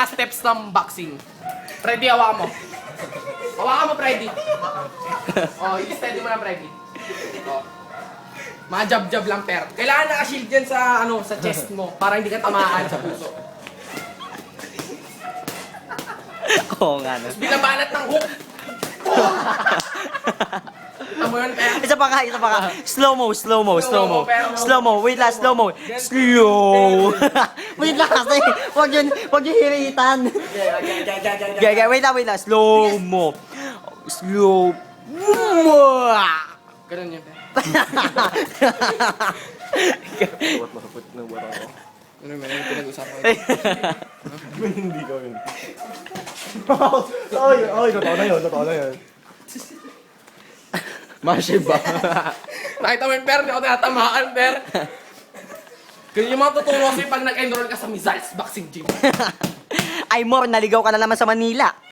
mga steps ng boxing. Freddy, hawakan mo. Hawakan mo, Freddy. Oh, i-steady mo na, Freddy. Oh. Mga jab-jab lang, per. Kailangan naka-shield yan sa, sa chest mo para hindi ka tamaan sa puso. Oo nga no. Binabanat ng hook. Ito mo yun, per. Isa pa ka. Slow mo. Slow mo. Wait lang, slow mo. Slow. Wait lang kasi. Wag yun hiritan. Wait lang. Slow mo. Slow mo. Ganun yun, per. Ano yun, yung pinag-usapan ko. Hindi ko yun. Ay, totoo na yun. Mashiba. Nakita mo yung per, hindi ako tinatamaan, per. Ganyan yung mga tuturo sa'yo pag nag-enroll ka sa Missiles Boxing Gym. Ay, more, naligaw ka na naman sa Manila.